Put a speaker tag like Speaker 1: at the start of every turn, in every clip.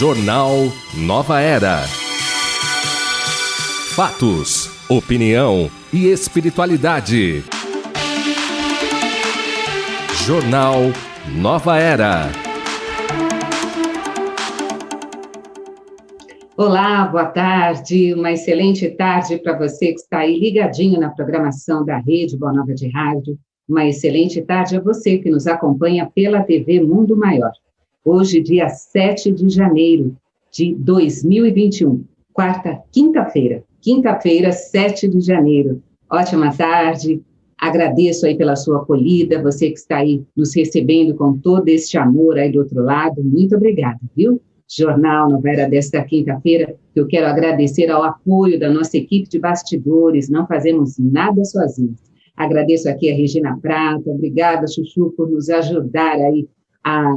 Speaker 1: Jornal Nova Era. Fatos, opinião e espiritualidade. Jornal Nova Era.
Speaker 2: Olá, boa tarde, uma excelente tarde para você que está aí ligadinho na programação da Rede Boa Nova de Rádio. Uma excelente tarde a você que nos acompanha pela TV Mundo Maior. Hoje, dia 7 de janeiro de 2021, quinta-feira, 7 de janeiro. Ótima tarde, agradeço aí pela sua acolhida, você que está aí nos recebendo com todo este amor aí do outro lado, muito obrigada, viu? Jornal Nova Era desta quinta-feira, eu quero agradecer ao apoio da nossa equipe de bastidores, não fazemos nada sozinhos. Agradeço aqui a Regina Prata, obrigada, Chuchu, por nos ajudar aí a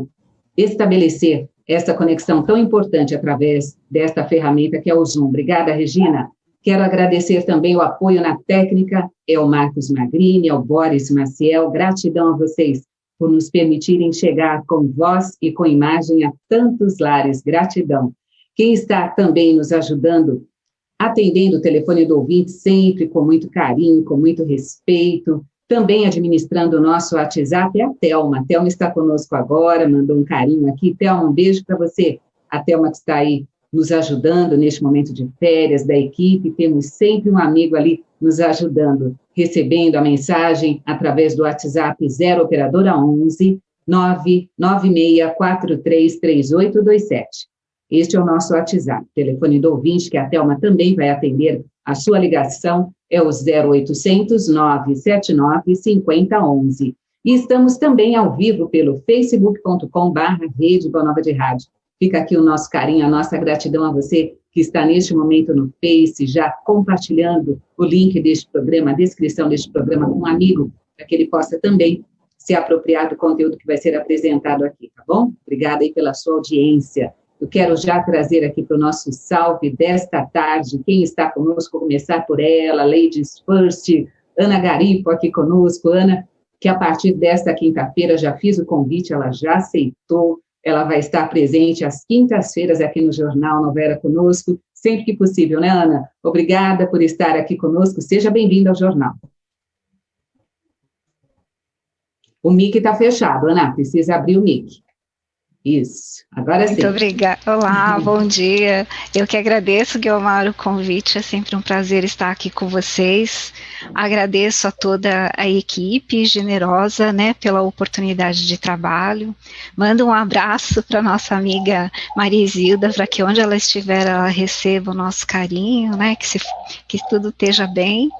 Speaker 2: estabelecer essa conexão tão importante através desta ferramenta que é o Zoom. Obrigada, Regina. Quero agradecer também o apoio na técnica, é o Marcos Magrini, é o Boris Maciel, gratidão a vocês por nos permitirem chegar com voz e com imagem a tantos lares, gratidão. Quem está também nos ajudando, atendendo o telefone do ouvinte, sempre com muito carinho, com muito respeito, também administrando o nosso WhatsApp, é a Thelma. A Thelma está conosco agora, mandou um carinho aqui. Thelma, um beijo para você. A Thelma que está aí nos ajudando neste momento de férias da equipe, temos sempre um amigo ali nos ajudando, recebendo a mensagem através do WhatsApp 0 operadora 11 996433827. Este é o nosso WhatsApp, telefone do ouvinte, que a Thelma também vai atender a sua ligação, é o 0800 979 5011. E estamos também ao vivo pelo facebook.com/Rede Boa Nova de Rádio. Fica aqui o nosso carinho, a nossa gratidão a você que está neste momento no Face, já compartilhando o link deste programa, a descrição deste programa com um amigo, para que ele possa também se apropriar do conteúdo que vai ser apresentado aqui, tá bom? Obrigada aí pela sua audiência. Eu quero já trazer aqui para o nosso salve desta tarde, quem está conosco, começar por ela, Ladies First, Ana Garipo aqui conosco, Ana, que a partir desta quinta-feira já fiz o convite, ela já aceitou, ela vai estar presente às quintas-feiras aqui no Jornal Nova Era conosco, sempre que possível, né, Ana? Obrigada por estar aqui conosco, seja bem-vinda ao jornal. O mic está fechado, Ana, precisa abrir o mic. Isso, agora sim.
Speaker 3: Muito obrigada. Olá, bom dia. Eu que agradeço, Guilmar, o convite. É sempre um prazer estar aqui com vocês. Agradeço a toda a equipe generosa, né, pela oportunidade de trabalho. Mando um abraço para nossa amiga Maria Isilda, para que onde ela estiver, ela receba o nosso carinho, né, que tudo esteja bem.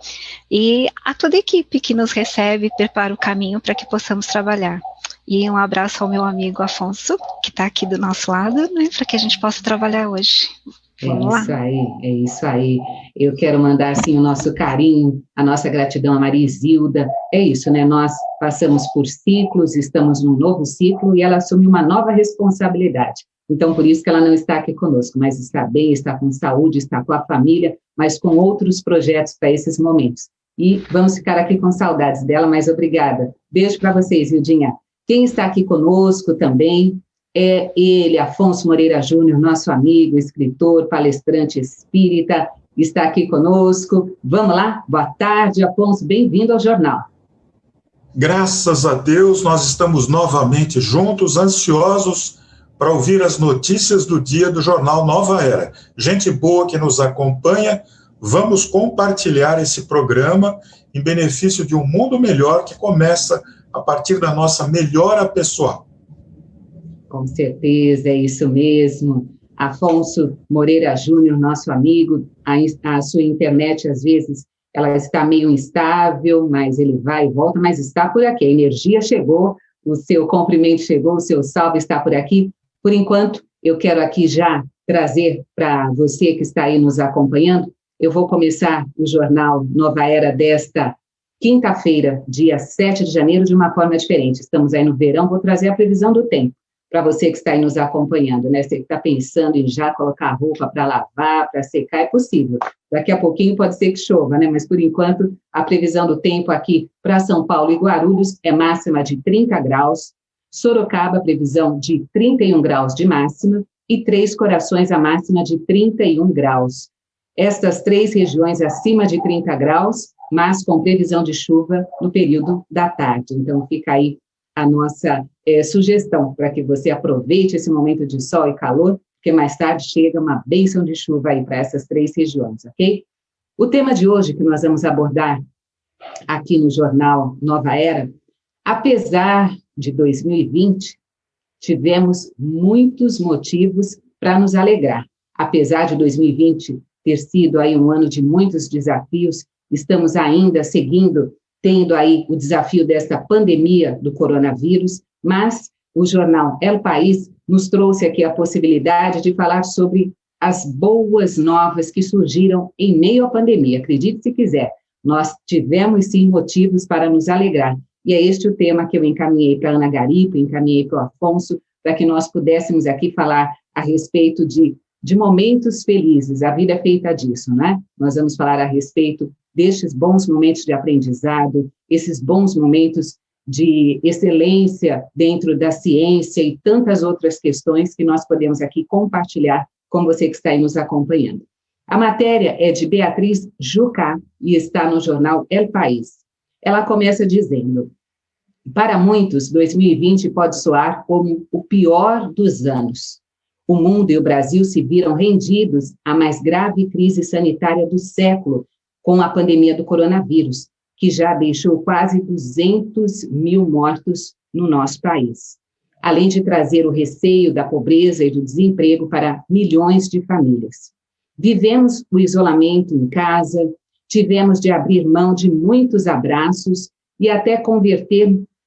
Speaker 3: E a toda a equipe que nos recebe, prepara o caminho para que possamos trabalhar. E um abraço ao meu amigo Afonso, que está aqui do nosso lado, né, para que a gente possa trabalhar hoje. Vamos lá.
Speaker 2: É isso aí. Eu quero mandar, assim, o nosso carinho, a nossa gratidão a Maria Isilda. É isso, né, nós passamos por ciclos, estamos num novo ciclo, e ela assume uma nova responsabilidade. Então, por isso que ela não está aqui conosco, mas está bem, está com saúde, está com a família, mas com outros projetos para esses momentos. E vamos ficar aqui com saudades dela, mas obrigada. Beijo para vocês, Vildinha. Quem está aqui conosco também é ele, Afonso Moreira Júnior, nosso amigo, escritor, palestrante espírita, está aqui conosco. Vamos lá? Boa tarde, Afonso, bem-vindo ao jornal.
Speaker 4: Graças a Deus, nós estamos novamente juntos, ansiosos para ouvir as notícias do dia do jornal Nova Era. Gente boa que nos acompanha, vamos compartilhar esse programa em benefício de um mundo melhor que começa a partir da nossa melhora pessoal.
Speaker 2: Com certeza, é isso mesmo. Afonso Moreira Júnior, nosso amigo, a sua internet, às vezes, ela está meio instável, mas ele vai e volta, mas está por aqui. A energia chegou, o seu cumprimento chegou, o seu salve está por aqui. Por enquanto, eu quero aqui já trazer para você que está aí nos acompanhando, eu vou começar o Jornal Nova Era desta quinta-feira, dia 7 de janeiro, de uma forma diferente. Estamos aí no verão, vou trazer a previsão do tempo para você que está aí nos acompanhando, né? Você que está pensando em já colocar a roupa para lavar, para secar, é possível. Daqui a pouquinho pode ser que chova, né? Mas, por enquanto, a previsão do tempo aqui para São Paulo e Guarulhos é máxima de 30 graus, Sorocaba, previsão de 31 graus de máxima, e Três Corações a máxima de 31 graus. Estas 3 regiões acima de 30 graus, mas com previsão de chuva no período da tarde. Então, fica aí a nossa sugestão para que você aproveite esse momento de sol e calor, porque mais tarde chega uma bênção de chuva aí para essas 3 regiões, ok? O tema de hoje que nós vamos abordar aqui no Jornal Nova Era, apesar de 2020, tivemos muitos motivos para nos alegrar. Apesar de 2020 ter sido aí um ano de muitos desafios, estamos ainda tendo aí o desafio desta pandemia do coronavírus, mas o jornal El País nos trouxe aqui a possibilidade de falar sobre as boas novas que surgiram em meio à pandemia. Acredite se quiser, nós tivemos sim motivos para nos alegrar. E é este o tema que eu encaminhei para a Ana Garipo, encaminhei para o Afonso, para que nós pudéssemos aqui falar a respeito de momentos felizes. A vida é feita disso, né? Nós vamos falar a respeito destes bons momentos de aprendizado, esses bons momentos de excelência dentro da ciência e tantas outras questões que nós podemos aqui compartilhar com você que está aí nos acompanhando. A matéria é de Beatriz Jucá e está no jornal El País. Ela começa dizendo: para muitos, 2020 pode soar como o pior dos anos. O mundo e o Brasil se viram rendidos à mais grave crise sanitária do século, com a pandemia do coronavírus, que já deixou quase 200 mil mortos no nosso país, além de trazer o receio da pobreza e do desemprego para milhões de famílias. Vivemos o isolamento em casa, tivemos de abrir mão de muitos abraços e até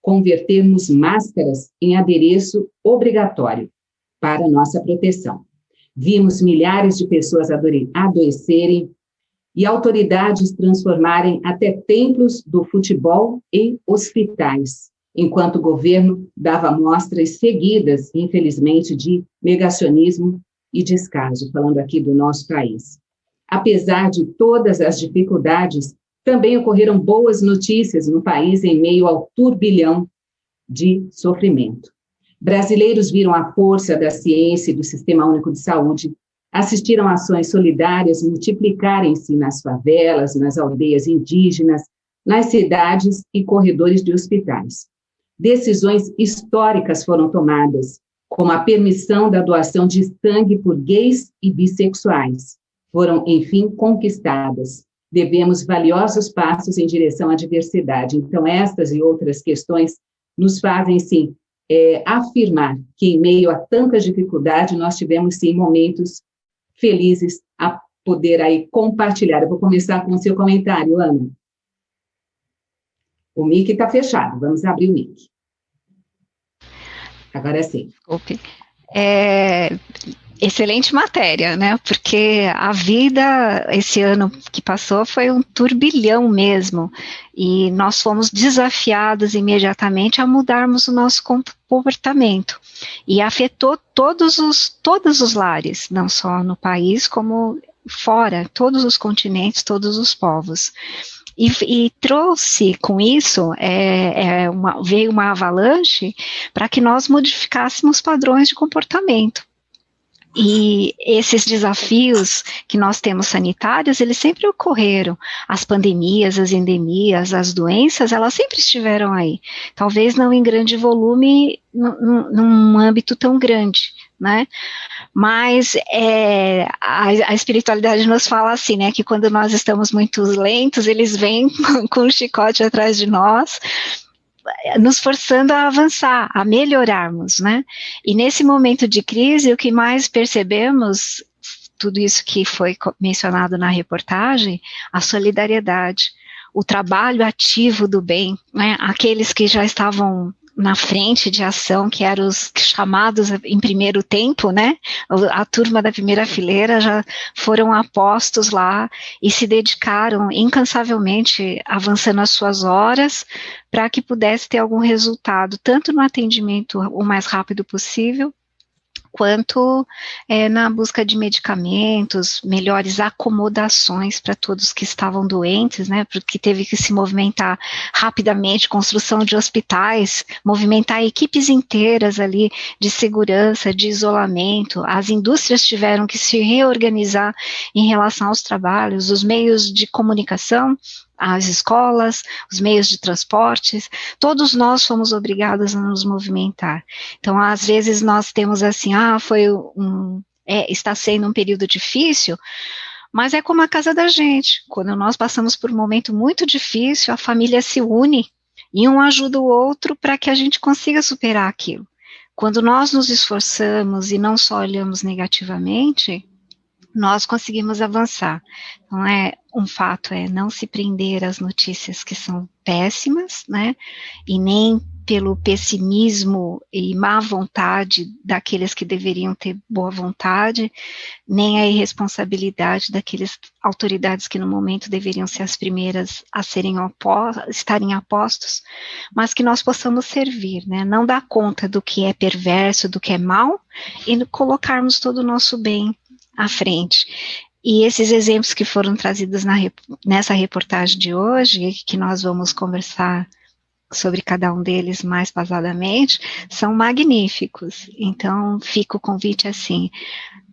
Speaker 2: convertermos máscaras em adereço obrigatório para nossa proteção. Vimos milhares de pessoas adoecerem e autoridades transformarem até templos do futebol em hospitais, enquanto o governo dava mostras seguidas, infelizmente, de negacionismo e descaso, falando aqui do nosso país. Apesar de todas as dificuldades, também ocorreram boas notícias no país em meio ao turbilhão de sofrimento. Brasileiros viram a força da ciência e do Sistema Único de Saúde, assistiram a ações solidárias multiplicarem-se nas favelas, nas aldeias indígenas, nas cidades e corredores de hospitais. Decisões históricas foram tomadas, como a permissão da doação de sangue por gays e bissexuais. Foram, enfim, conquistadas. Devemos valiosos passos em direção à diversidade. Então, estas e outras questões nos fazem, sim, afirmar que, em meio a tanta dificuldade, nós tivemos, sim, momentos felizes a poder aí compartilhar. Eu vou começar com o seu comentário, Ana. O mic está fechado, vamos abrir o mic. Agora sim.
Speaker 3: Desculpe. Excelente matéria, né? Porque a vida, esse ano que passou, foi um turbilhão mesmo, e nós fomos desafiados imediatamente a mudarmos o nosso comportamento, e afetou todos os lares, não só no país, como fora, todos os continentes, todos os povos. E trouxe com isso, veio uma avalanche para que nós modificássemos padrões de comportamento. E esses desafios que nós temos sanitários, eles sempre ocorreram. As pandemias, as endemias, as doenças, elas sempre estiveram aí. Talvez não em grande volume, num âmbito tão grande, né? Mas a espiritualidade nos fala assim, né? Que quando nós estamos muito lentos, eles vêm com um chicote atrás de nós, nos forçando a avançar, a melhorarmos, né? E nesse momento de crise, o que mais percebemos, tudo isso que foi mencionado na reportagem, a solidariedade, o trabalho ativo do bem, né? Aqueles que já estavam na frente de ação, que eram os chamados em primeiro tempo, né? A turma da primeira fileira já foram apostos lá e se dedicaram incansavelmente, avançando as suas horas, para que pudesse ter algum resultado, tanto no atendimento o mais rápido possível, quanto na busca de medicamentos, melhores acomodações para todos que estavam doentes, né, porque teve que se movimentar rapidamente, construção de hospitais, movimentar equipes inteiras ali de segurança, de isolamento, as indústrias tiveram que se reorganizar em relação aos trabalhos, os meios de comunicação, as escolas, os meios de transportes, todos nós fomos obrigados a nos movimentar. Então, às vezes nós temos assim, está sendo um período difícil, mas é como a casa da gente. Quando nós passamos por um momento muito difícil, a família se une e um ajuda o outro para que a gente consiga superar aquilo. Quando nós nos esforçamos e não só olhamos negativamente, nós conseguimos avançar. Então, um fato é não se prender às notícias que são péssimas, né, e nem pelo pessimismo e má vontade daqueles que deveriam ter boa vontade, nem a irresponsabilidade daqueles autoridades que no momento deveriam ser as primeiras a estarem a postos, mas que nós possamos servir, né, não dar conta do que é perverso, do que é mal, e colocarmos todo o nosso bem à frente. E esses exemplos que foram trazidos nessa reportagem de hoje, que nós vamos conversar sobre cada um deles mais pausadamente, são magníficos. Então, fica o convite assim,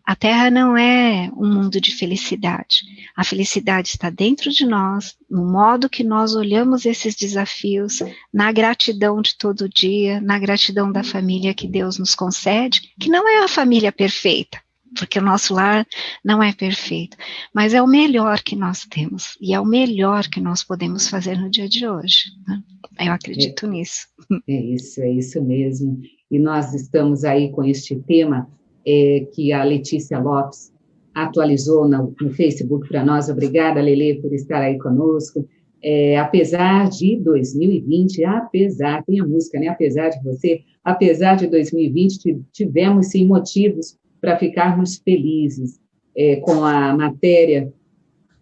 Speaker 3: a Terra não é um mundo de felicidade. A felicidade está dentro de nós, no modo que nós olhamos esses desafios, na gratidão de todo dia, na gratidão da família que Deus nos concede, que não é a família perfeita, porque o nosso lar não é perfeito, mas é o melhor que nós temos, e é o melhor que nós podemos fazer no dia de hoje, né? Eu acredito nisso.
Speaker 2: É isso mesmo. E nós estamos aí com este tema que a Letícia Lopes atualizou no Facebook para nós. Obrigada, Lelê, por estar aí conosco. Apesar de 2020, tem a música, né? Apesar de você, apesar de 2020, tivemos sim motivos para ficarmos felizes com a matéria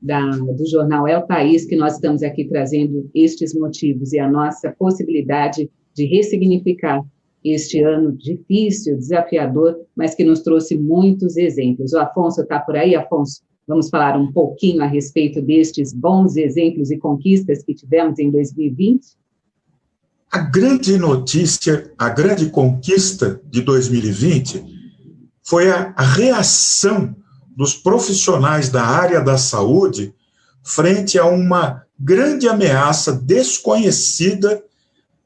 Speaker 2: do jornal É o País, que nós estamos aqui trazendo estes motivos e a nossa possibilidade de ressignificar este ano difícil, desafiador, mas que nos trouxe muitos exemplos. O Afonso está por aí. Afonso, vamos falar um pouquinho a respeito destes bons exemplos e conquistas que tivemos em 2020?
Speaker 4: A grande notícia, a grande conquista de 2020 foi a reação dos profissionais da área da saúde frente a uma grande ameaça desconhecida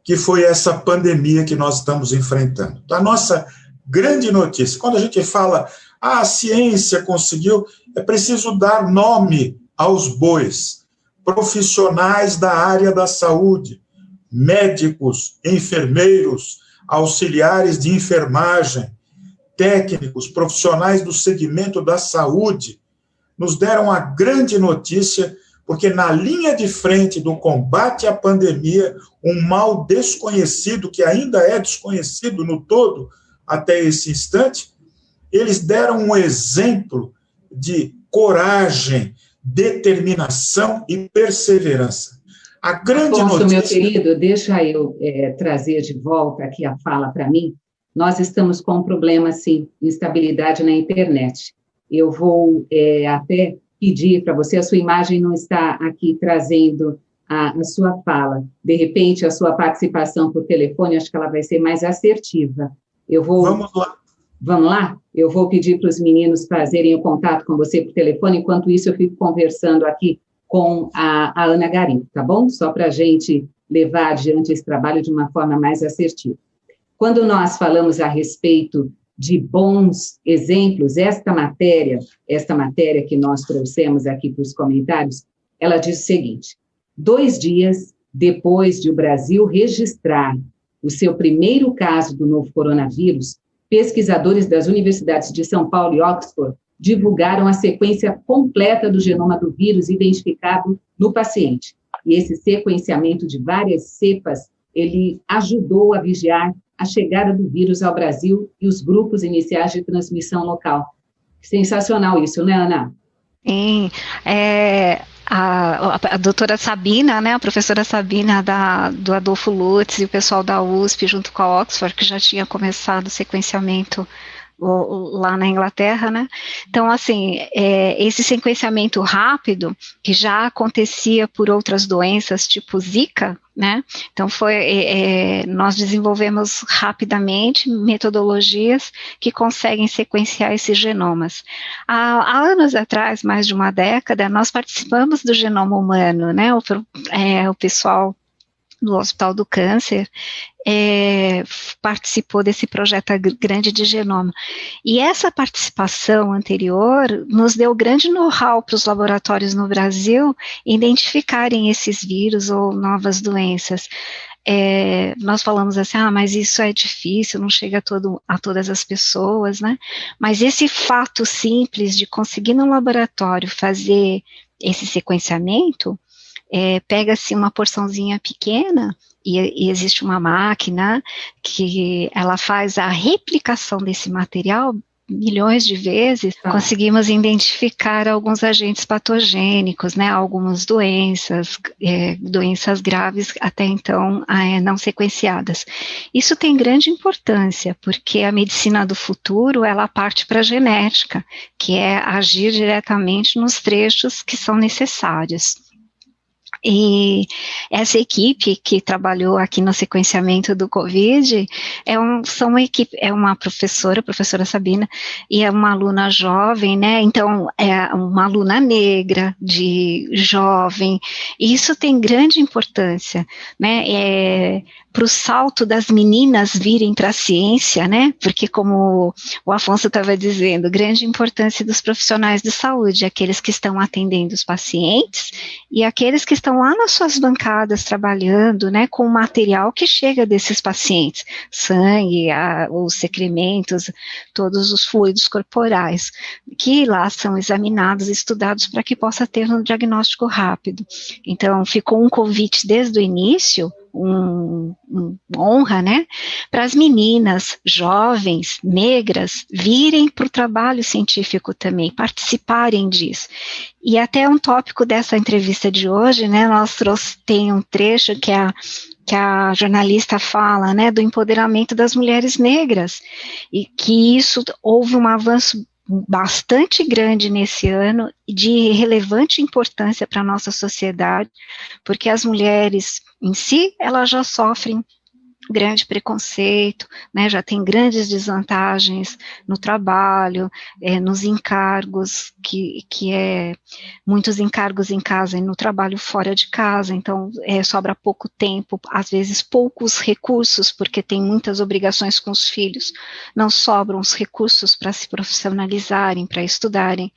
Speaker 4: que foi essa pandemia que nós estamos enfrentando. A nossa grande notícia, quando a gente fala, a ciência conseguiu, é preciso dar nome aos bois, profissionais da área da saúde, médicos, enfermeiros, auxiliares de enfermagem, técnicos, profissionais do segmento da saúde, nos deram a grande notícia, porque na linha de frente do combate à pandemia, um mal desconhecido, que ainda é desconhecido no todo até esse instante, eles deram um exemplo de coragem, determinação e perseverança. A grande notícia...
Speaker 2: Meu querido, deixa eu trazer de volta aqui a fala para mim. Nós estamos com um problema, sim, instabilidade na internet. Eu vou até pedir para você, a sua imagem não está aqui trazendo a sua fala. De repente, a sua participação por telefone, acho que ela vai ser mais assertiva.
Speaker 4: Vamos lá.
Speaker 2: Vamos lá? Eu vou pedir para os meninos fazerem o contato com você por telefone, enquanto isso eu fico conversando aqui com a Ana Garim, tá bom? Só para a gente levar adiante esse trabalho de uma forma mais assertiva. Quando nós falamos a respeito de bons exemplos, esta matéria que nós trouxemos aqui para os comentários, ela diz o seguinte: 2 dias depois de o Brasil registrar o seu primeiro caso do novo coronavírus, pesquisadores das universidades de São Paulo e Oxford divulgaram a sequência completa do genoma do vírus identificado no paciente. E esse sequenciamento de várias cepas, ele ajudou a vigiar a chegada do vírus ao Brasil e os grupos iniciais de transmissão local. Sensacional isso, né, Ana?
Speaker 3: Sim, a doutora Sabina, né, a professora Sabina do Adolfo Lutz e o pessoal da USP junto com a Oxford, que já tinha começado o sequenciamento lá na Inglaterra, né? Então, assim, esse sequenciamento rápido, que já acontecia por outras doenças, tipo Zika, né? Então, nós desenvolvemos rapidamente metodologias que conseguem sequenciar esses genomas. Há anos atrás, mais de uma década, nós participamos do genoma humano, né? O pessoal do Hospital do Câncer participou desse projeto grande de genoma. E essa participação anterior nos deu grande know-how para os laboratórios no Brasil identificarem esses vírus ou novas doenças. Nós falamos assim, mas isso é difícil, não chega a todas as pessoas, né? Mas esse fato simples de conseguir no laboratório fazer esse sequenciamento, pega-se uma porçãozinha pequena e existe uma máquina que ela faz a replicação desse material milhões de vezes, conseguimos identificar alguns agentes patogênicos, né, algumas doenças graves até então não sequenciadas. Isso tem grande importância, porque a medicina do futuro, ela parte para a genética, que é agir diretamente nos trechos que são necessários. E essa equipe que trabalhou aqui no sequenciamento do Covid é uma professora, a professora Sabina, e é uma aluna jovem, né? Então, é uma aluna negra, jovem, e isso tem grande importância, né? Para o salto das meninas virem para a ciência, né? Porque, como o Afonso estava dizendo, grande importância dos profissionais de saúde, aqueles que estão atendendo os pacientes e aqueles que estão lá nas suas bancadas trabalhando, né, com o material que chega desses pacientes, sangue, os secrementos, todos os fluidos corporais, que lá são examinados, estudados para que possa ter um diagnóstico rápido. Então, ficou um convite desde o início, uma honra, né, para as meninas jovens, negras, virem para o trabalho científico também, participarem disso. E até um tópico dessa entrevista de hoje, né, tem um trecho que a jornalista fala, né, do empoderamento das mulheres negras, e que isso houve um avanço bastante grande nesse ano, de relevante importância para a nossa sociedade, porque as mulheres em si, elas já sofrem grande preconceito, né, já tem grandes desvantagens no trabalho, nos encargos, que muitos encargos em casa e no trabalho fora de casa, então sobra pouco tempo, às vezes poucos recursos, porque tem muitas obrigações com os filhos, não sobram os recursos para se profissionalizarem, para estudarem.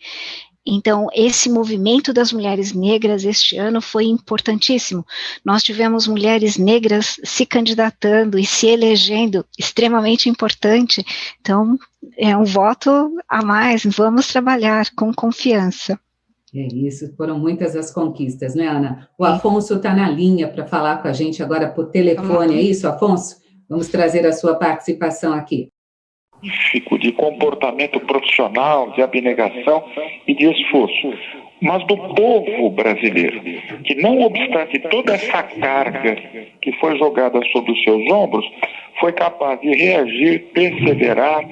Speaker 3: Então, esse movimento das mulheres negras este ano foi importantíssimo. Nós tivemos mulheres negras se candidatando e se elegendo, extremamente importante. Então, é um voto a mais, vamos trabalhar com confiança.
Speaker 2: É isso, foram muitas as conquistas, né, Ana? O Afonso está na linha para falar com a gente agora por telefone, é isso, Afonso? Vamos trazer a sua participação aqui.
Speaker 5: De comportamento profissional, de abnegação e de esforço, mas do povo brasileiro, que não obstante toda essa carga que foi jogada sobre os seus ombros, foi capaz de reagir, perseverar,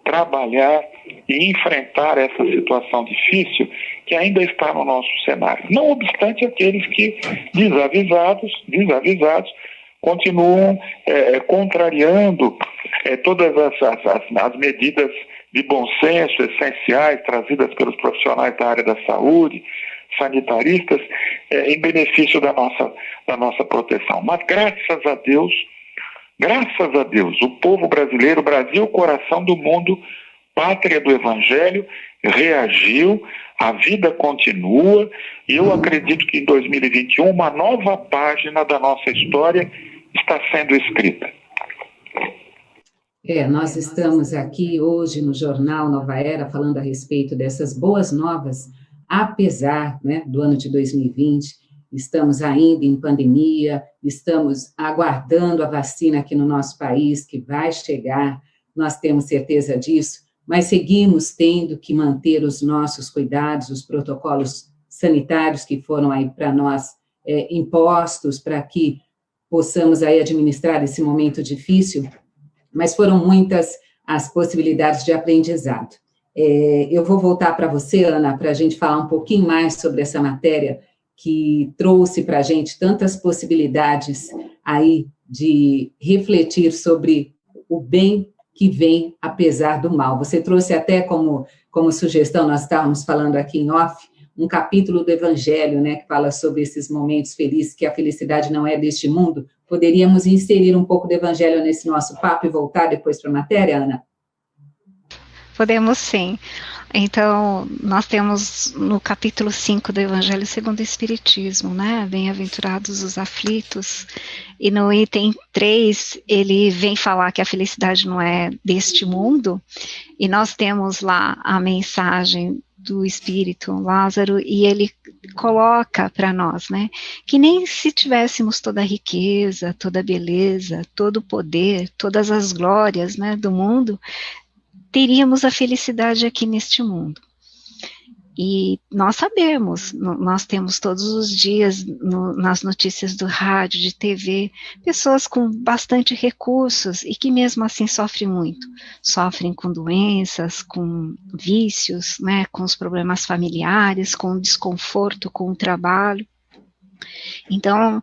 Speaker 5: trabalhar e enfrentar essa situação difícil que ainda está no nosso cenário. Não obstante aqueles que, desavisados, continuam contrariando todas as medidas de bom senso essenciais trazidas pelos profissionais da área da saúde, sanitaristas, em benefício da nossa proteção. Mas graças a Deus, o povo brasileiro, Brasil, coração do mundo, pátria do Evangelho, reagiu, a vida continua, e eu acredito que em 2021 uma nova página da nossa história está sendo escrita.
Speaker 2: Nós estamos aqui hoje no Jornal Nova Era falando a respeito dessas boas novas, apesar, né, do ano de 2020, estamos ainda em pandemia, estamos aguardando a vacina aqui no nosso país, que vai chegar, nós temos certeza disso, mas seguimos tendo que manter os nossos cuidados, os protocolos sanitários que foram aí para nós impostos, para que possamos aí administrar esse momento difícil, mas foram muitas as possibilidades de aprendizado. Eu vou voltar para você, Ana, para a gente falar um pouquinho mais sobre essa matéria que trouxe para a gente tantas possibilidades aí de refletir sobre o bem que vem apesar do mal. Você trouxe até como sugestão, nós estávamos falando aqui em off, um capítulo do Evangelho, né, que fala sobre esses momentos felizes, que a felicidade não é deste mundo. Poderíamos inserir um pouco do Evangelho nesse nosso papo e voltar depois para a matéria, Ana?
Speaker 3: Podemos sim. Então, nós temos no capítulo 5 do Evangelho segundo o Espiritismo, né, bem-aventurados os aflitos, e no item 3, ele vem falar que a felicidade não é deste mundo, e nós temos lá a mensagem do Espírito Lázaro, e ele coloca para nós, né, que nem se tivéssemos toda a riqueza, toda a beleza, todo o poder, todas as glórias, né, do mundo, teríamos a felicidade aqui neste mundo. E nós sabemos, nós temos todos os dias nas notícias do rádio, de TV, pessoas com bastante recursos e que mesmo assim sofrem muito. Sofrem com doenças, com vícios, né, com os problemas familiares, com desconforto, com o trabalho. Então,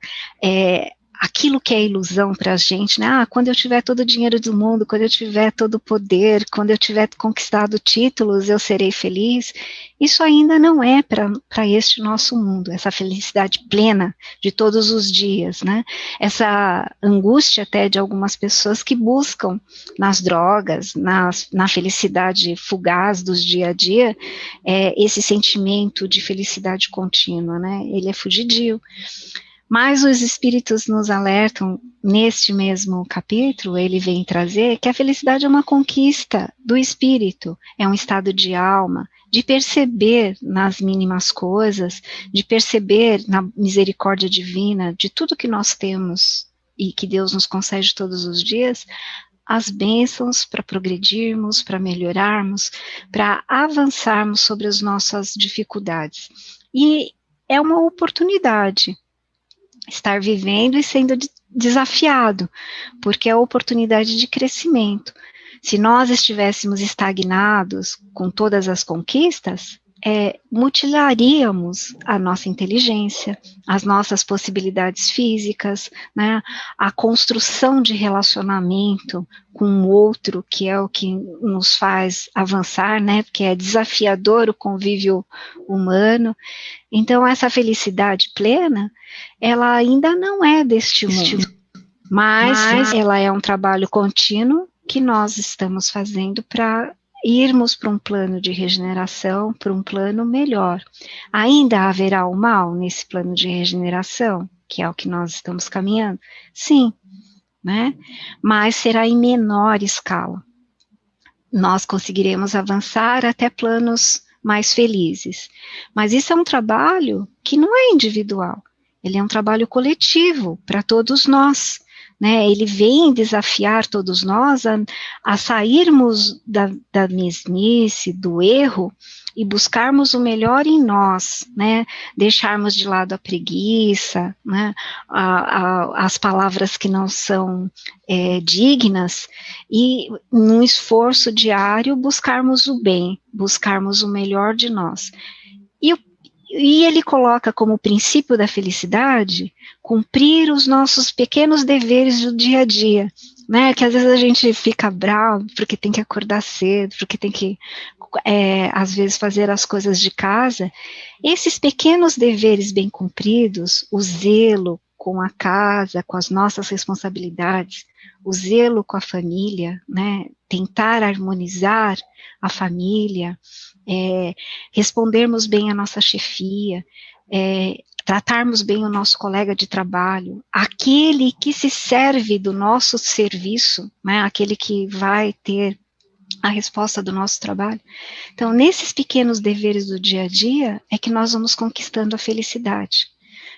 Speaker 3: aquilo que é ilusão para a gente, né? Quando eu tiver todo o dinheiro do mundo, quando eu tiver todo o poder, quando eu tiver conquistado títulos, eu serei feliz. Isso ainda não é para este nosso mundo, essa felicidade plena de todos os dias, né? Essa angústia até de algumas pessoas que buscam nas drogas, na felicidade fugaz dos dia a dia, esse sentimento de felicidade contínua, né? Ele é fugidio. Mas os espíritos nos alertam, neste mesmo capítulo, ele vem trazer que a felicidade é uma conquista do espírito, é um estado de alma, de perceber nas mínimas coisas, de perceber na misericórdia divina, de tudo que nós temos e que Deus nos concede todos os dias, as bênçãos para progredirmos, para melhorarmos, para avançarmos sobre as nossas dificuldades. E é uma oportunidade estar vivendo e sendo desafiado, porque é a oportunidade de crescimento. Se nós estivéssemos estagnados com todas as conquistas, mutilaríamos a nossa inteligência, as nossas possibilidades físicas, né, a construção de relacionamento com o outro, que é o que nos faz avançar, né, porque é desafiador o convívio humano. Então, essa felicidade plena, ela ainda não é deste mundo, mas ela é um trabalho contínuo que nós estamos fazendo para irmos para um plano de regeneração, para um plano melhor. Ainda haverá o mal nesse plano de regeneração, que é o que nós estamos caminhando? Sim, né? Mas será em menor escala. Nós conseguiremos avançar até planos mais felizes. Mas isso é um trabalho que não é individual, ele é um trabalho coletivo para todos nós. Né, ele vem desafiar todos nós a sairmos da mesmice, do erro, e buscarmos o melhor em nós, né, deixarmos de lado a preguiça, né, as palavras que não são dignas, e num esforço diário buscarmos o bem, buscarmos o melhor de nós. E ele coloca como princípio da felicidade cumprir os nossos pequenos deveres do dia a dia, né, que às vezes a gente fica bravo porque tem que acordar cedo, porque tem que, às vezes, fazer as coisas de casa. Esses pequenos deveres bem cumpridos, o zelo com a casa, com as nossas responsabilidades, o zelo com a família, né, tentar harmonizar a família, respondermos bem a nossa chefia, tratarmos bem o nosso colega de trabalho, aquele que se serve do nosso serviço, né, aquele que vai ter a resposta do nosso trabalho. Então, nesses pequenos deveres do dia a dia, é que nós vamos conquistando a felicidade,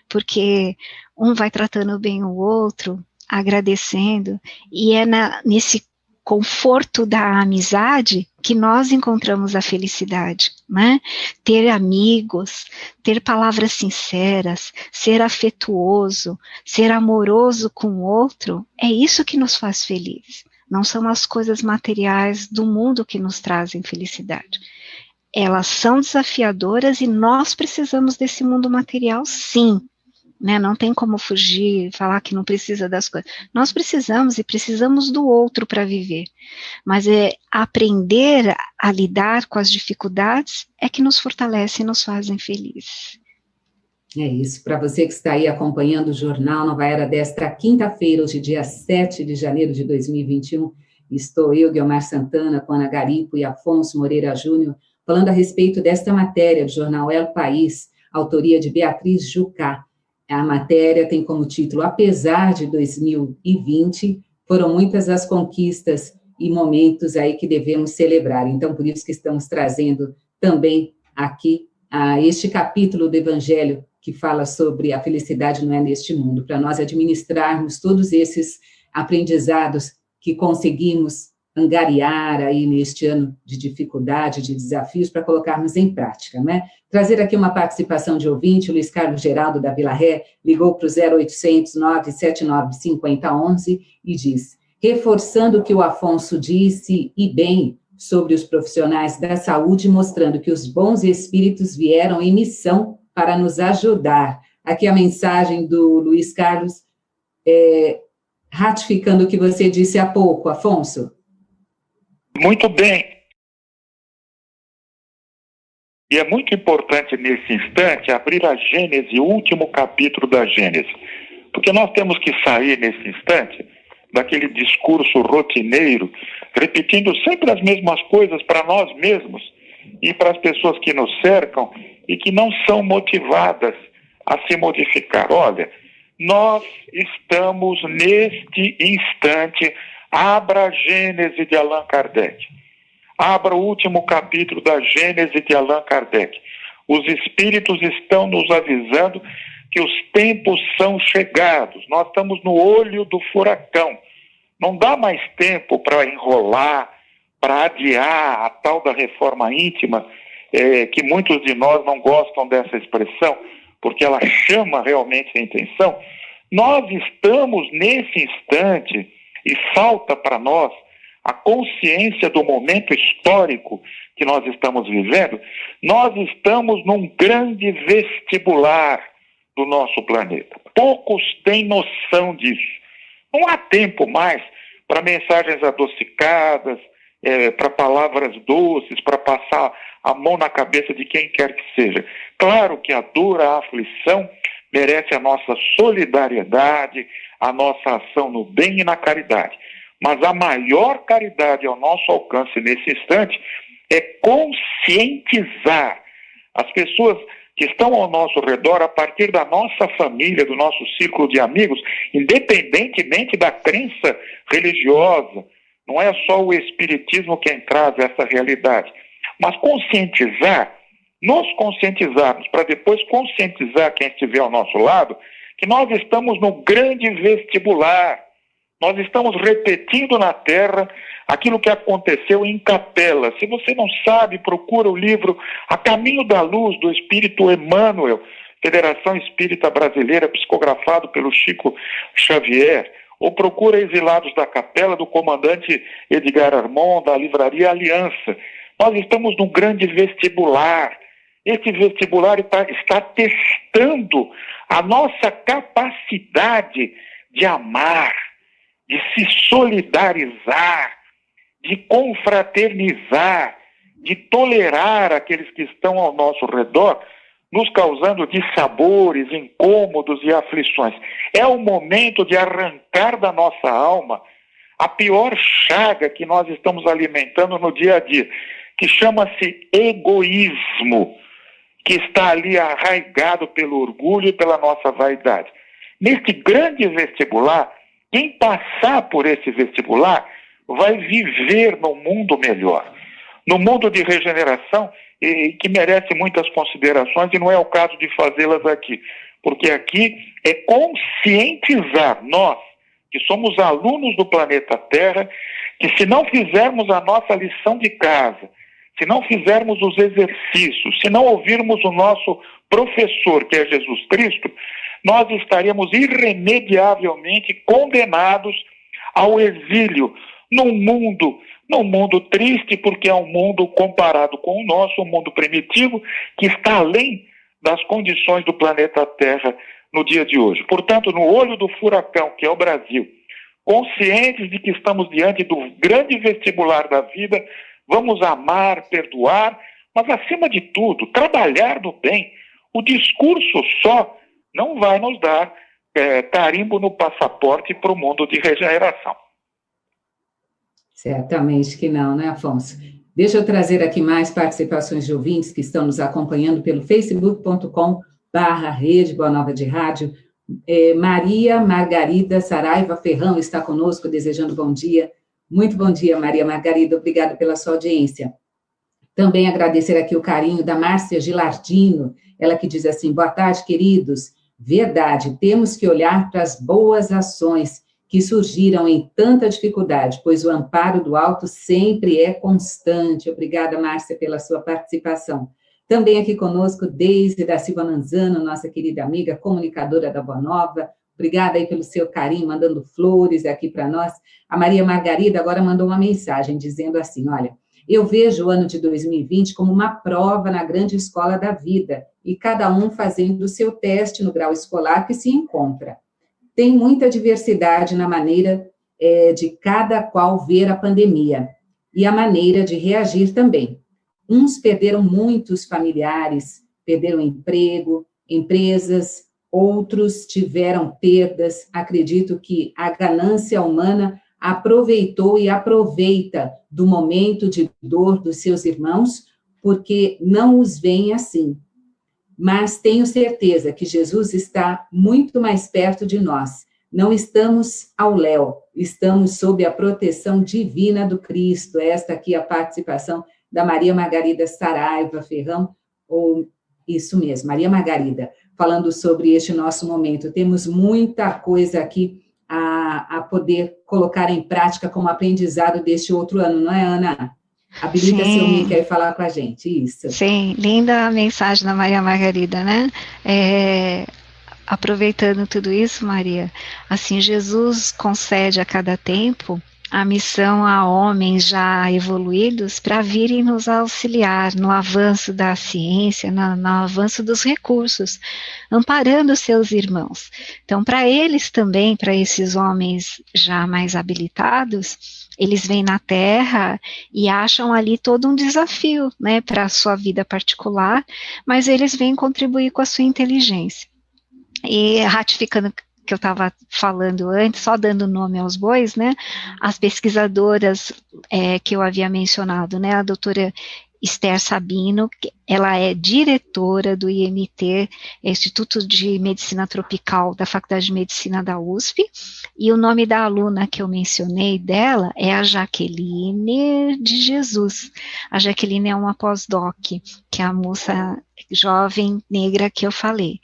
Speaker 3: porque um vai tratando bem o outro, agradecendo, e é nesse conforto da amizade que nós encontramos a felicidade, né? Ter amigos, ter palavras sinceras, ser afetuoso, ser amoroso com o outro, é isso que nos faz felizes. não são as coisas materiais do mundo que nos trazem felicidade. Elas são desafiadoras e nós precisamos desse mundo material, sim. Né? Não tem como fugir, falar que não precisa das coisas. Nós precisamos e precisamos do outro para viver. Mas aprender a lidar com as dificuldades é que nos fortalece e nos fazem felizes.
Speaker 2: É isso. Para você que está aí acompanhando o Jornal Nova Era desta quinta-feira, hoje dia 7 de janeiro de 2021, estou eu, Guiomar Santana, com Ana Garipo e Afonso Moreira Júnior, falando a respeito desta matéria do jornal El País, autoria de Beatriz Jucá. A matéria tem como título Apesar de 2020, foram muitas as conquistas e momentos aí que devemos celebrar. Então, por isso que estamos trazendo também aqui este capítulo do Evangelho que fala sobre a felicidade não é neste mundo, para nós administrarmos todos esses aprendizados que conseguimos angariar aí neste ano de dificuldade, de desafios, para colocarmos em prática, né? Trazer aqui uma participação de ouvinte, o Luiz Carlos Geraldo da Vila Ré, ligou para o 0800 979 5011 e diz, reforçando o que o Afonso disse, e bem, sobre os profissionais da saúde, mostrando que os bons espíritos vieram em missão para nos ajudar. Aqui a mensagem do Luiz Carlos, ratificando o que você disse há pouco, Afonso.
Speaker 5: Muito bem. E é muito importante, nesse instante, abrir a Gênese, o último capítulo da Gênese. Porque nós temos que sair, nesse instante, daquele discurso rotineiro, repetindo sempre as mesmas coisas para nós mesmos e para as pessoas que nos cercam e que não são motivadas a se modificar. Olha, nós estamos neste instante, abra a Gênese de Allan Kardec. Abra o último capítulo da Gênese de Allan Kardec. Os espíritos estão nos avisando que os tempos são chegados. Nós estamos no olho do furacão. Não dá mais tempo para enrolar, para adiar a tal da reforma íntima, que muitos de nós não gostam dessa expressão, porque ela chama realmente a intenção. Nós estamos nesse instante, e falta para nós a consciência do momento histórico que nós estamos vivendo. Nós estamos num grande vestibular do nosso planeta. Poucos têm noção disso. Não há tempo mais para mensagens adocicadas, para palavras doces, para passar a mão na cabeça de quem quer que seja. Claro que a dor, a aflição, merece a nossa solidariedade, a nossa ação no bem e na caridade. Mas a maior caridade ao nosso alcance nesse instante é conscientizar as pessoas que estão ao nosso redor, a partir da nossa família, do nosso círculo de amigos, independentemente da crença religiosa. Não é só o espiritismo quem traz essa realidade. Mas conscientizar, nos conscientizarmos, para depois conscientizar quem estiver ao nosso lado, que nós estamos no grande vestibular. Nós estamos repetindo na Terra aquilo que aconteceu em Capela. Se você não sabe, procura o livro A Caminho da Luz, do Espírito Emmanuel, Federação Espírita Brasileira, psicografado pelo Chico Xavier, ou procura Exilados da Capela, do comandante Edgar Armon, da livraria Aliança. Nós estamos num grande vestibular. Esse vestibular está testando a nossa capacidade de amar, de se solidarizar, de confraternizar, de tolerar aqueles que estão ao nosso redor, nos causando dissabores, incômodos e aflições. É o momento de arrancar da nossa alma a pior chaga que nós estamos alimentando no dia a dia, que chama-se egoísmo, que está ali arraigado pelo orgulho e pela nossa vaidade. Neste grande vestibular, quem passar por esse vestibular vai viver num mundo melhor, num mundo de regeneração que merece muitas considerações, e não é o caso de fazê-las aqui, porque aqui é conscientizar nós, que somos alunos do planeta Terra, que se não fizermos a nossa lição de casa, se não fizermos os exercícios, se não ouvirmos o nosso professor, que é Jesus Cristo, nós estaremos irremediavelmente condenados ao exílio, num mundo triste, porque é um mundo comparado com o nosso, um mundo primitivo, que está além das condições do planeta Terra no dia de hoje. Portanto, no olho do furacão, que é o Brasil, conscientes de que estamos diante do grande vestibular da vida, vamos amar, perdoar, mas, acima de tudo, trabalhar no bem. O discurso só não vai nos dar carimbo no passaporte para o mundo de regeneração.
Speaker 2: Certamente que não, né, Afonso? Deixa eu trazer aqui mais participações de ouvintes que estão nos acompanhando pelo facebook.com/Rede Boa Nova de Rádio. Maria Margarida Saraiva Ferrão está conosco, desejando bom dia. Muito bom dia, Maria Margarida, obrigada pela sua audiência. Também agradecer aqui o carinho da Márcia Gilardino, ela que diz assim: boa tarde, queridos. Verdade, temos que olhar para as boas ações que surgiram em tanta dificuldade, pois o amparo do alto sempre é constante. Obrigada, Márcia, pela sua participação. Também aqui conosco, Deise da Silva Manzano, nossa querida amiga, comunicadora da Boa Nova. Obrigada aí pelo seu carinho, mandando flores aqui para nós. A Maria Margarida agora mandou uma mensagem dizendo assim: olha, eu vejo o ano de 2020 como uma prova na grande escola da vida, e cada um fazendo o seu teste no grau escolar que se encontra. Tem muita diversidade na maneira de cada qual ver a pandemia, e a maneira de reagir também. Uns perderam muitos familiares, perderam emprego, empresas, outros tiveram perdas. Acredito que a ganância humana aproveitou e aproveita do momento de dor dos seus irmãos, porque não os veem assim. Mas tenho certeza que Jesus está muito mais perto de nós. Não estamos ao léu, estamos sob a proteção divina do Cristo. Esta aqui é a participação da Maria Margarida Saraiva Ferrão, ou isso mesmo, Maria Margarida, falando sobre este nosso momento. Temos muita coisa aqui a poder colocar em prática como aprendizado deste outro ano, não é, Ana? Habilita seu mic aí falar com a gente, isso.
Speaker 3: Sim, linda a mensagem da Maria Margarida, né? Aproveitando tudo isso, Maria, assim, Jesus concede a cada tempo a missão a homens já evoluídos para virem nos auxiliar no avanço da ciência, no avanço dos recursos, amparando seus irmãos. Então, para eles também, para esses homens já mais habilitados, eles vêm na Terra e acham ali todo um desafio, né, para a sua vida particular, mas eles vêm contribuir com a sua inteligência. E ratificando que eu estava falando antes, só dando nome aos bois, né, as pesquisadoras que eu havia mencionado, né, a doutora Esther Sabino, ela é diretora do IMT, Instituto de Medicina Tropical da Faculdade de Medicina da USP, e o nome da aluna que eu mencionei dela é a Jaqueline de Jesus. A Jaqueline é uma pós-doc, que é a moça jovem negra que eu falei.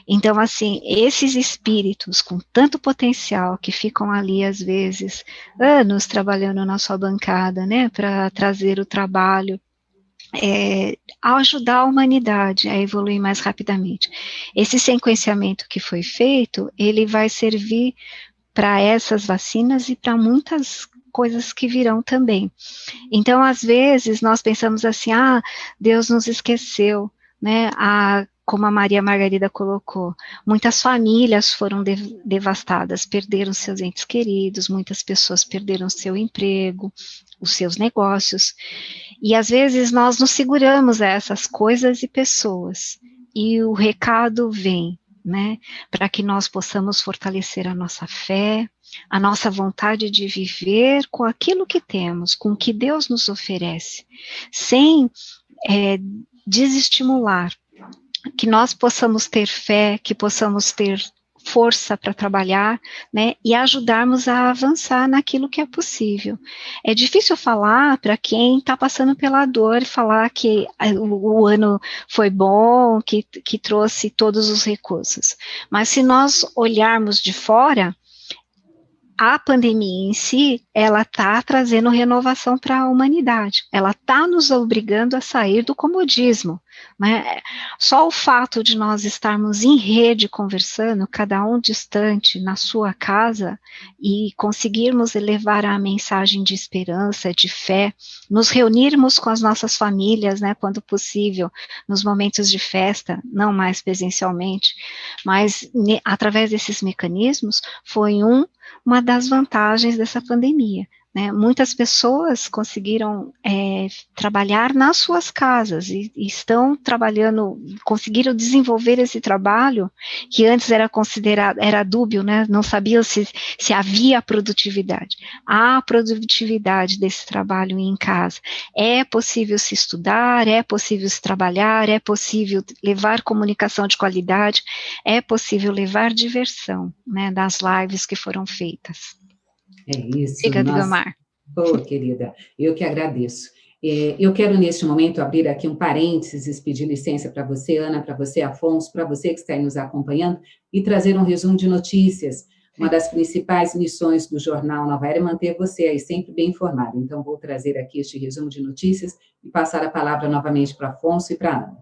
Speaker 3: Então, assim, esses espíritos com tanto potencial que ficam ali, às vezes, anos trabalhando na sua bancada, né, para trazer o trabalho, a ajudar a humanidade a evoluir mais rapidamente. Esse sequenciamento que foi feito, ele vai servir para essas vacinas e para muitas coisas que virão também. Então, às vezes, nós pensamos assim, Deus nos esqueceu, né, como a Maria Margarida colocou, muitas famílias foram devastadas, perderam seus entes queridos, muitas pessoas perderam seu emprego, os seus negócios, e às vezes nós nos seguramos a essas coisas e pessoas, e o recado vem, né, para que nós possamos fortalecer a nossa fé, a nossa vontade de viver com aquilo que temos, com o que Deus nos oferece, sem desestimular, que nós possamos ter fé, que possamos ter força para trabalhar, né, e ajudarmos a avançar naquilo que é possível. É difícil falar para quem está passando pela dor, falar que o ano foi bom, que trouxe todos os recursos, mas se nós olharmos de fora, a pandemia em si, ela está trazendo renovação para a humanidade, ela está nos obrigando a sair do comodismo, né? Só o fato de nós estarmos em rede conversando, cada um distante na sua casa, e conseguirmos levar a mensagem de esperança, de fé, nos reunirmos com as nossas famílias, né, quando possível, nos momentos de festa, não mais presencialmente, mas através desses mecanismos, foi uma das vantagens dessa pandemia, né? Muitas pessoas conseguiram trabalhar nas suas casas e estão trabalhando, conseguiram desenvolver esse trabalho que antes era considerado, era dúbio, né? Não sabia se havia produtividade. Há produtividade desse trabalho em casa. É possível se estudar, é possível se trabalhar, é possível levar comunicação de qualidade, é possível levar diversão, né, das lives que foram feitas.
Speaker 2: É isso.
Speaker 3: Diga, Guiomar.
Speaker 2: Querida, eu que agradeço. Eu quero, neste momento, abrir aqui um parênteses, pedir licença para você, Ana, para você, Afonso, para você que está aí nos acompanhando, e trazer um resumo de notícias. Uma das principais missões do Jornal Nova Era é manter você aí sempre bem informado. Então, vou trazer aqui este resumo de notícias e passar a palavra novamente para Afonso e para Ana.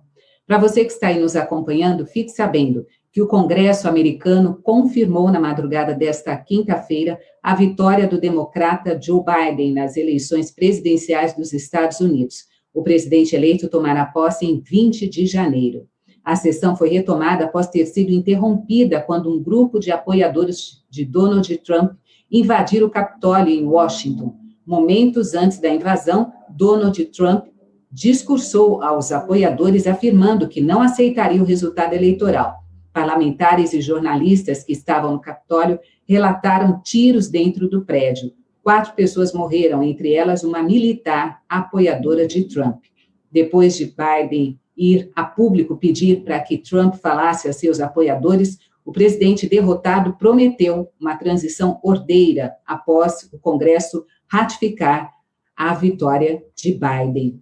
Speaker 2: Para você que está aí nos acompanhando, fique sabendo que o Congresso americano confirmou na madrugada desta quinta-feira a vitória do democrata Joe Biden nas eleições presidenciais dos Estados Unidos. O presidente eleito tomará posse em 20 de janeiro. A sessão foi retomada após ter sido interrompida quando um grupo de apoiadores de Donald Trump invadiram o Capitólio em Washington. Momentos antes da invasão, Donald Trump discursou aos apoiadores afirmando que não aceitaria o resultado eleitoral. Parlamentares e jornalistas que estavam no Capitólio relataram tiros dentro do prédio. 4 pessoas morreram, entre elas uma militar apoiadora de Trump. Depois de Biden ir a público pedir para que Trump falasse a seus apoiadores, o presidente derrotado prometeu uma transição ordeira após o Congresso ratificar a vitória de Biden.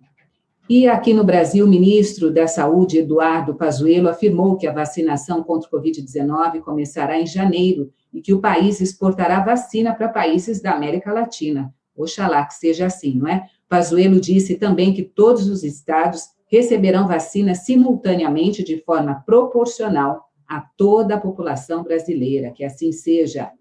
Speaker 2: E aqui no Brasil, o ministro da Saúde, Eduardo Pazuello, afirmou que a vacinação contra o Covid-19 começará em janeiro e que o país exportará vacina para países da América Latina. Oxalá que seja assim, não é? Pazuello disse também que todos os estados receberão vacina simultaneamente de forma proporcional a toda a população brasileira, que assim seja.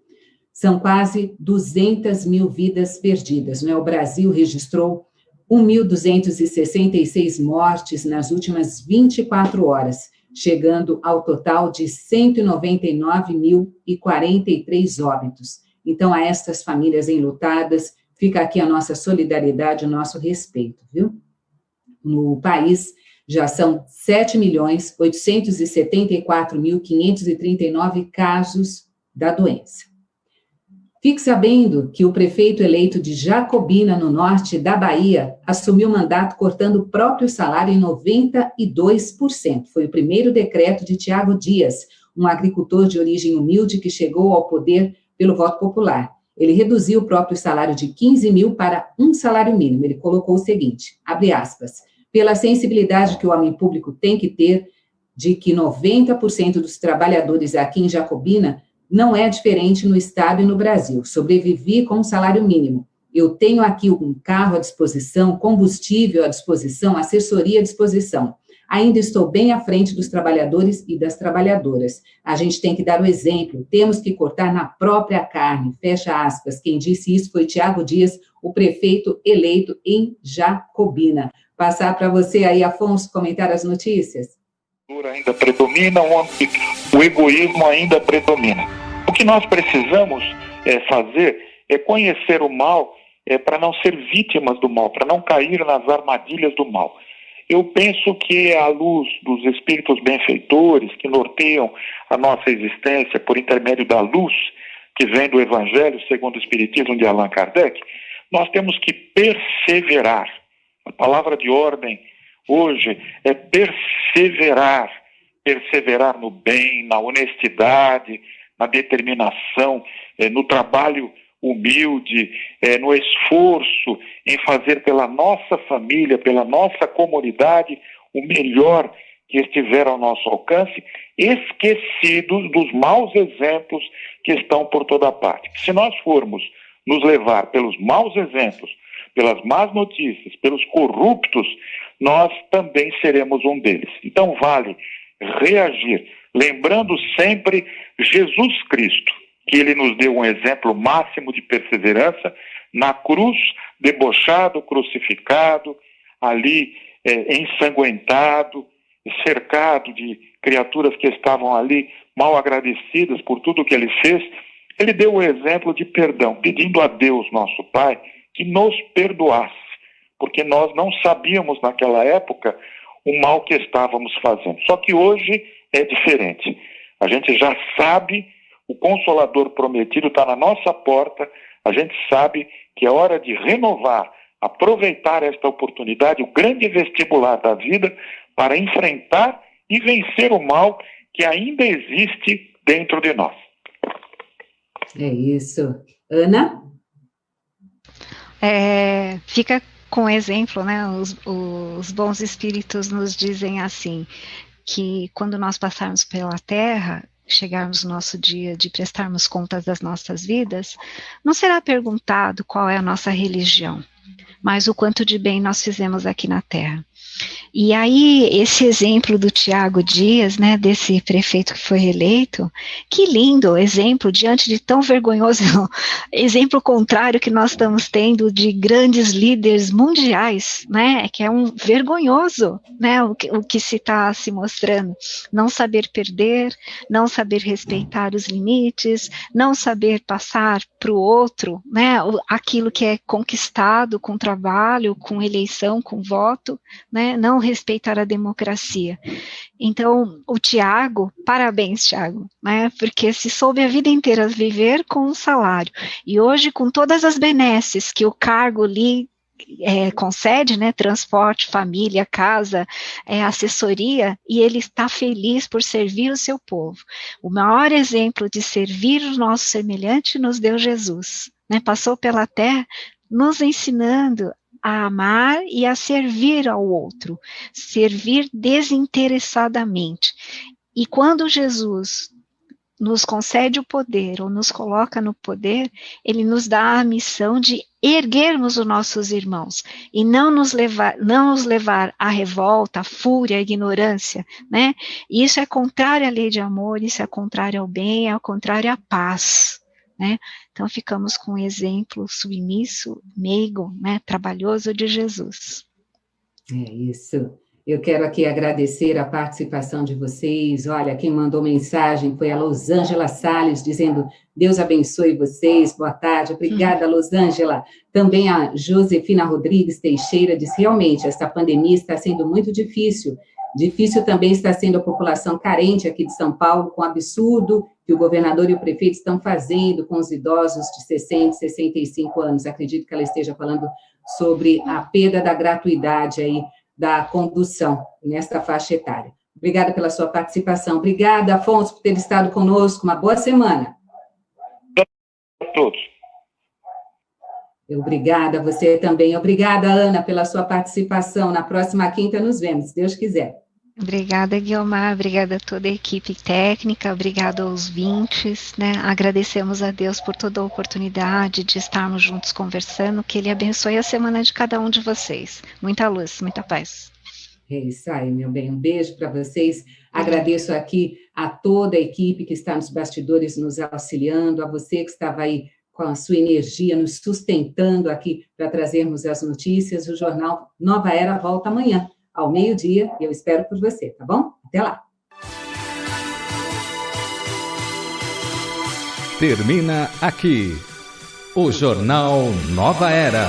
Speaker 2: São quase 200 mil vidas perdidas, não é? O Brasil registrou 1.266 mortes nas últimas 24 horas, chegando ao total de 199.043 óbitos. Então, a estas famílias enlutadas, fica aqui a nossa solidariedade, o nosso respeito, viu? No país, já são 7.874.539 casos da doença. Fique sabendo que o prefeito eleito de Jacobina, no norte da Bahia, assumiu o mandato cortando o próprio salário em 92%. Foi o primeiro decreto de Tiago Dias, um agricultor de origem humilde que chegou ao poder pelo voto popular. Ele reduziu o próprio salário de 15 mil para um salário mínimo. Ele colocou o seguinte, abre aspas, pela sensibilidade que o homem público tem que ter de que 90% dos trabalhadores aqui em Jacobina não é diferente no Estado e no Brasil. Sobrevivi com um salário mínimo. Eu tenho aqui um carro à disposição, combustível à disposição, assessoria à disposição. Ainda estou bem à frente dos trabalhadores e das trabalhadoras. A gente tem que dar o exemplo, temos que cortar na própria carne, fecha aspas. Quem disse isso foi Tiago Dias, o prefeito eleito em Jacobina. Passar para você aí, Afonso, comentar as notícias.
Speaker 5: Ainda predomina, o egoísmo ainda predomina. O que nós precisamos fazer é conhecer o mal para não ser vítimas do mal, para não cair nas armadilhas do mal. Eu penso que à luz dos espíritos benfeitores que norteiam a nossa existência por intermédio da luz que vem do Evangelho segundo o Espiritismo de Allan Kardec, nós temos que perseverar. A palavra de ordem hoje é perseverar no bem, na honestidade, na determinação, no trabalho humilde, no esforço em fazer pela nossa família, pela nossa comunidade, o melhor que estiver ao nosso alcance, esquecidos dos maus exemplos que estão por toda parte. Se nós formos nos levar pelos maus exemplos, pelas más notícias, pelos corruptos, nós também seremos um deles. Então vale reagir, lembrando sempre Jesus Cristo, que ele nos deu um exemplo máximo de perseverança na cruz, debochado, crucificado, ali ensanguentado, cercado de criaturas que estavam ali mal agradecidas por tudo que ele fez. Ele deu o exemplo de perdão, pedindo a Deus, nosso Pai, que nos perdoasse, porque nós não sabíamos naquela época o mal que estávamos fazendo. Só que hoje é diferente. A gente já sabe, o Consolador prometido está na nossa porta, a gente sabe que é hora de renovar, aproveitar esta oportunidade, o grande vestibular da vida, para enfrentar e vencer o mal que ainda existe dentro de nós.
Speaker 2: É isso. Ana?
Speaker 3: Fica com exemplo, né? Os bons espíritos nos dizem assim, que quando nós passarmos pela Terra, chegarmos no nosso dia de prestarmos contas das nossas vidas, não será perguntado qual é a nossa religião, mas o quanto de bem nós fizemos aqui na Terra. E aí, esse exemplo do Tiago Dias, né, desse prefeito que foi reeleito, que lindo exemplo, diante de tão vergonhoso exemplo contrário que nós estamos tendo de grandes líderes mundiais, né, que é um vergonhoso, né, o que se está se mostrando, não saber perder, não saber respeitar os limites, não saber passar para o outro, né, aquilo que é conquistado com trabalho, com eleição, com voto, né, não respeitar a democracia. Então, o Tiago, parabéns, Tiago, né, porque se soube a vida inteira viver com um salário, e hoje com todas as benesses que o cargo lhe concede, né, transporte, família, casa, assessoria, e ele está feliz por servir o seu povo. O maior exemplo de servir o nosso semelhante nos deu Jesus, né, passou pela terra nos ensinando a amar e a servir ao outro, servir desinteressadamente. E quando Jesus nos concede o poder, ou nos coloca no poder, ele nos dá a missão de erguermos os nossos irmãos, e não nos levar à revolta, à fúria, à ignorância, né? E isso é contrário à lei de amor, isso é contrário ao bem, é contrário à paz, né? Então ficamos com o exemplo submisso, meigo, né, trabalhoso de Jesus.
Speaker 2: É isso. Eu quero aqui agradecer a participação de vocês. Olha, quem mandou mensagem foi a Losângela Salles, dizendo: Deus abençoe vocês, boa tarde. Obrigada, Losângela. Também a Josefina Rodrigues Teixeira diz: realmente, esta pandemia está sendo muito difícil. Difícil também está sendo a população carente aqui de São Paulo, com o absurdo que o governador e o prefeito estão fazendo com os idosos de 60, 65 anos. Acredito que ela esteja falando sobre a perda da gratuidade aí da condução nesta faixa etária. Obrigada pela sua participação. Obrigada, Afonso, por ter estado conosco. Uma boa semana.
Speaker 5: A todos.
Speaker 2: Obrigada, você também. Obrigada, Ana, pela sua participação. Na próxima quinta nos vemos, se Deus quiser.
Speaker 3: Obrigada, Guiomar, obrigada a toda a equipe técnica, obrigada aos ouvintes, né? Agradecemos a Deus por toda a oportunidade de estarmos juntos conversando, que Ele abençoe a semana de cada um de vocês. Muita luz, muita paz.
Speaker 2: É isso aí, meu bem, um beijo para vocês. Agradeço aqui a toda a equipe que está nos bastidores nos auxiliando, a você que estava aí com a sua energia nos sustentando aqui para trazermos as notícias. O Jornal Nova Era volta amanhã, ao meio-dia, e eu espero por você, tá bom? Até lá!
Speaker 1: Termina aqui o Jornal Nova Era.